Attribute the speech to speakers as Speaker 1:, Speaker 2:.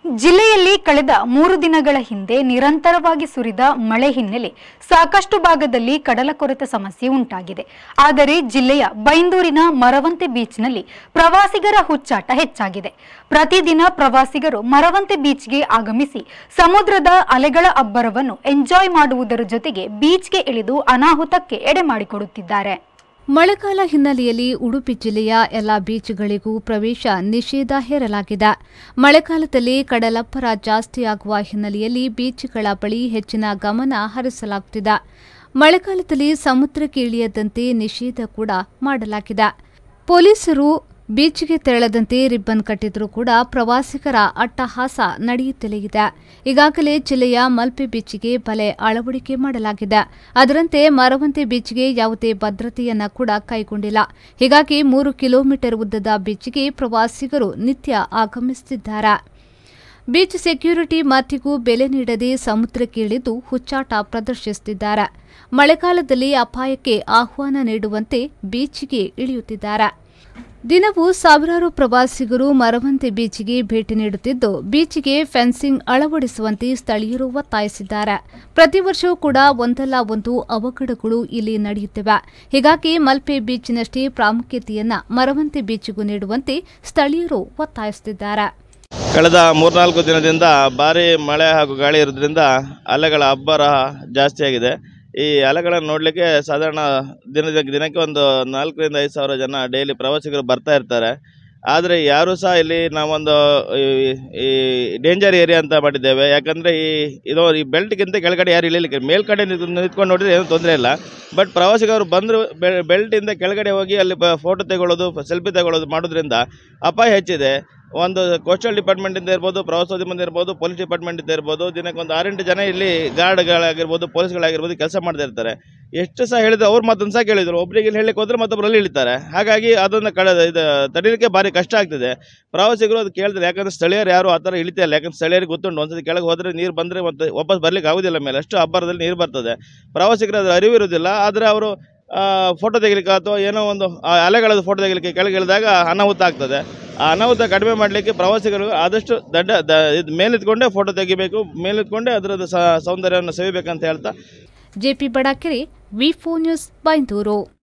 Speaker 1: ಜಿಲ್ಲೆಯಲ್ಲಿ ಕಳೆದ 3 ದಿನಗಳ ಹಿಂದೆ ನಿರಂತರವಾಗಿ ಸುರಿದ ಮಳೆ ಹಿನ್ನೆಲೆ ಸಾಕಷ್ಟು ಭಾಗದಲ್ಲಿ ಕಡಲಕೊರೆತ ಸಮಸ್ಯೆ ಉಂಟಾಗಿದೆ. ಆದರೆ ಜಿಲ್ಲೆಯ ಬೈಂದೂರಿನ ಮರವಂತೆ ಬೀಚ್ನಲ್ಲಿ ಪ್ರವಾಸಿಗರ ಹುಚ್ಚಾಟ ಹೆಚ್ಚಾಗಿದೆ. ಪ್ರತಿದಿನ ಪ್ರವಾಸಿಗರು ಮರವಂತೆ ಬೀಚ್ಗೆ ಆಗಮಿಸಿ ಸಮುದ್ರದ ಅಲೆಗಳ ಅಬ್ಬರವನ್ನು ಎಂಜಾಯ್ ಮಾಡುವುದರ ಜೊತೆಗೆ ಬೀಚ್ಗೆ ಇಳಿದು ಅನಾಹುತಕ್ಕೆ ಎಡೆ ಮಾಡಿಕೊಡುತ್ತಿದ್ದಾರೆ.
Speaker 2: ಮಳೆಗಾಲ ಹಿನ್ನೆಲೆಯಲ್ಲಿ ಉಡುಪಿ ಜಿಲ್ಲೆಯ ಎಲ್ಲ ಬೀಚ್ಗಳಿಗೂ ಪ್ರವೇಶ ನಿಷೇಧ ಹೇರಲಾಗಿದೆ. ಮಳೆಗಾಲದಲ್ಲಿ ಕಡಲಬ್ಬರ ಜಾಸ್ತಿಯಾಗುವ ಹಿನ್ನೆಲೆಯಲ್ಲಿ ಬೀಚ್ಗಳ ಬಳಿ ಹೆಚ್ಚಿನ ಗಮನ ಹರಿಸಲಾಗುತ್ತಿದೆ. ಮಳೆಗಾಲದಲ್ಲಿ ಸಮುದ್ರಕ್ಕೆ ಇಳಿಯದಂತೆ ನಿಷೇಧ ಕೂಡ ಮಾಡಲಾಗಿದೆ. ಪೊಲೀಸರು ಬೀಚ್ಗೆ ತೆರಳದಂತೆ ರಿಬ್ಬನ್ ಕಟ್ಟಿದ್ರೂ ಕೂಡ ಪ್ರವಾಸಿಗರ ಅಟ್ಟಹಾಸ ನಡೆಯುತ್ತಲೇ ಇದೆ. ಈಗಾಗಲೇ ಜಿಲ್ಲೆಯ ಮಲ್ಪೆ ಬೀಚ್ಗೆ ಬಲೆ ಅಳವಡಿಕೆ ಮಾಡಲಾಗಿದೆ. ಅದರಂತೆ ಮರವಂತೆ ಬೀಚ್ಗೆ ಯಾವುದೇ ಭದ್ರತೆಯನ್ನ ಕೂಡ ಕೈಗೊಂಡಿಲ್ಲ. ಹೀಗಾಗಿ 3 ಕಿಲೋಮೀಟರ್ ಉದ್ದದ ಬೀಚ್ಗೆ ಪ್ರವಾಸಿಗರು ನಿತ್ಯ ಆಗಮಿಸುತ್ತಿದ್ದಾರೆ. ಬೀಚ್ ಸೆಕ್ಯೂರಿಟಿ ಮಾತಿಗೂ ಬೆಲೆ ನೀಡದೆ ಸಮುದ್ರಕ್ಕೆ ಇಳಿದು ಹುಚ್ಚಾಟ ಪ್ರದರ್ಶಿಸುತ್ತಿದ್ದಾರೆ. ಮಳೆಗಾಲದಲ್ಲಿ ಅಪಾಯಕ್ಕೆ ಆಹ್ವಾನ ನೀಡುವಂತೆ ಬೀಚ್ಗೆ ಇಳಿಯುತ್ತಿದ್ದಾರೆ. ದಿನವೂ ಸಾವಿರಾರು ಪ್ರವಾಸಿಗರು ಮರವಂತೆ ಬೀಚ್ಗೆ ಭೇಟಿ ನೀಡುತ್ತಿದ್ದು, ಬೀಚ್ಗೆ ಫೆನ್ಸಿಂಗ್ ಅಳವಡಿಸುವಂತೆ ಸ್ಥಳೀಯರು ಒತ್ತಾಯಿಸಿದ್ದಾರೆ. ಪ್ರತಿ ವರ್ಷವೂ ಕೂಡ ಒಂದಲ್ಲ ಒಂದು ಅವಘಡಗಳು ಇಲ್ಲಿ ನಡೆಯುತ್ತಿವೆ. ಹೀಗಾಗಿ ಮಲ್ಪೆ ಬೀಚ್ನಷ್ಟೇ ಪ್ರಾಮುಖ್ಯತೆಯನ್ನ ಮರವಂತೆ ಬೀಚ್ಗೂ ನೀಡುವಂತೆ ಸ್ಥಳೀಯರು ಒತ್ತಾಯಿಸುತ್ತಿದ್ದಾರೆ.
Speaker 3: ಕಳೆದ 3-4 ದಿನದಿಂದ ಭಾರಿ ಮಳೆ ಹಾಗೂ ಗಾಳಿ ಇರೋದ್ರಿಂದ ಅಲೆಗಳ ಅಬ್ಬರ ಜಾಸ್ತಿಯಾಗಿದೆ. ಈ ಅಲೆಗಳನ್ನು ನೋಡಲಿಕ್ಕೆ ಸಾಧಾರಣ ದಿನಕ್ಕೆ ಒಂದು 4,000 ರಿಂದ 5,000 ಜನ ಡೈಲಿ ಪ್ರವಾಸಿಗರು ಬರ್ತಾ ಇರ್ತಾರೆ. ಆದರೆ ಯಾರೂ ಸಹ ಇಲ್ಲಿ ನಾವೊಂದು ಈ ಡೇಂಜರ್ ಏರಿಯಾ ಅಂತ ಮಾಡಿದ್ದೇವೆ. ಯಾಕಂದರೆ ಈ ಬೆಲ್ಟ್ಗಿಂತ ಕೆಳಗಡೆ ಯಾರು ಇಳಿಲಿಕ್ಕೆ ಮೇಲ್ಗಡೆ ನಿಂತ್ಕೊಂಡು ನೋಡಿದ್ರೆ ಏನೂ ತೊಂದರೆ ಇಲ್ಲ. ಬಟ್ ಪ್ರವಾಸಿಗರು ಬಂದರೂ ಬೆಲ್ಟಿಂದ ಕೆಳಗಡೆ ಹೋಗಿ ಅಲ್ಲಿ ಫೋಟೋ ತೆಗೊಳ್ಳೋದು, ಸೆಲ್ಫಿ ತೆಗೊಳ್ಳೋದು ಮಾಡೋದ್ರಿಂದ ಅಪಾಯ ಹೆಚ್ಚಿದೆ. ಒಂದು ಕೋಸ್ಟಲ್ ಡಿಪಾರ್ಟ್ಮೆಂಟಿಂದ ಇರ್ಬೋದು, ಪ್ರವಾಸೋದ್ಯಮದಿಂದ ಇರ್ಬೋದು, ಪೊಲೀಸ್ ಡಿಪಾರ್ಟ್ಮೆಂಟಿಂದ ಇರ್ಬೋದು, ದಿನಕ್ಕೆ ಒಂದು 6-8 ಜನ ಇಲ್ಲಿ ಗಾರ್ಡ್ಗಳಾಗಿರ್ಬೋದು, ಪೊಲೀಸ್ಗಳಾಗಿರ್ಬೋದು ಕೆಲಸ ಮಾಡ್ತಾ ಇರ್ತಾರೆ. ಎಷ್ಟು ಸಹ ಹೇಳಿದ್ರು ಅವ್ರು ಮತ್ತೊಂದು ಸಹ ಕೇಳಿದ್ರು, ಒಬ್ಬರಿಗೆ ಇಲ್ಲಿ ಹೇಳಲಿಕ್ಕೆ ಹೋದ್ರೆ ಮತ್ತೊಬ್ಬರಲ್ಲಿ ಇಳಿತಾರೆ. ಹಾಗಾಗಿ ಅದನ್ನು ತಡೀಲಿಕ್ಕೆ ಭಾರಿ ಕಷ್ಟ ಆಗ್ತಿದೆ. ಪ್ರವಾಸಿಗರು ಅದು ಕೇಳಿದ್ರೆ, ಯಾಕಂದರೆ ಸ್ಥಳೀಯರು ಯಾರು ಆ ಥರ ಇಳಿತಾ ಇಲ್ಲ. ಯಾಕಂದ್ರೆ ಸ್ಥಳೀಯರಿಗೆ ಗೊತ್ತುಂಟು, ಒಂದ್ಸತಿ ಕೆಳಗೆ ಹೋದರೆ ನೀರು ಬಂದರೆ ಮತ್ತೆ ವಾಪಸ್ ಬರ್ಲಿಕ್ಕೆ ಆಗೋದಿಲ್ಲ, ಮೇಲೆ ಅಷ್ಟು ಅಬ್ಬರದಲ್ಲಿ ನೀರು ಬರ್ತದೆ. ಪ್ರವಾಸಿಗರು ಅದರ ಅರಿವು ಇರೋದಿಲ್ಲ. ಆದರೆ ಅವರು ಫೋಟೋ ತೆಗಿಲಿಕ್ಕೆ ಅಥವಾ ಏನೋ ಒಂದು ಅಲೆಗಳದ್ದು ಫೋಟೋ ತೆಗಿಲಿಕ್ಕೆ ಕೆಳಗೆ ಇಳಿದಾಗ ಅನಾಹುತ ಆಗ್ತದೆ. ಆ ಅನಾಹುತ ಕಡಿಮೆ ಮಾಡಲಿಕ್ಕೆ ಪ್ರವಾಸಿಗರು ಆದಷ್ಟು ಮೇಲೆತ್ಕೊಂಡೇ ಫೋಟೋ ತೆಗಿಬೇಕು, ಮೇಲೆತ್ಕೊಂಡೇ ಅದರದ್ದು ಸೌಂದರ್ಯವನ್ನು ಸವಿಬೇಕಂತ ಹೇಳ್ತಾ
Speaker 2: ಜೆಪಿ ಬಡಾಕೆರೆ, ವಿ4 ನ್ಯೂಸ್, ಬೈಂದೂರು.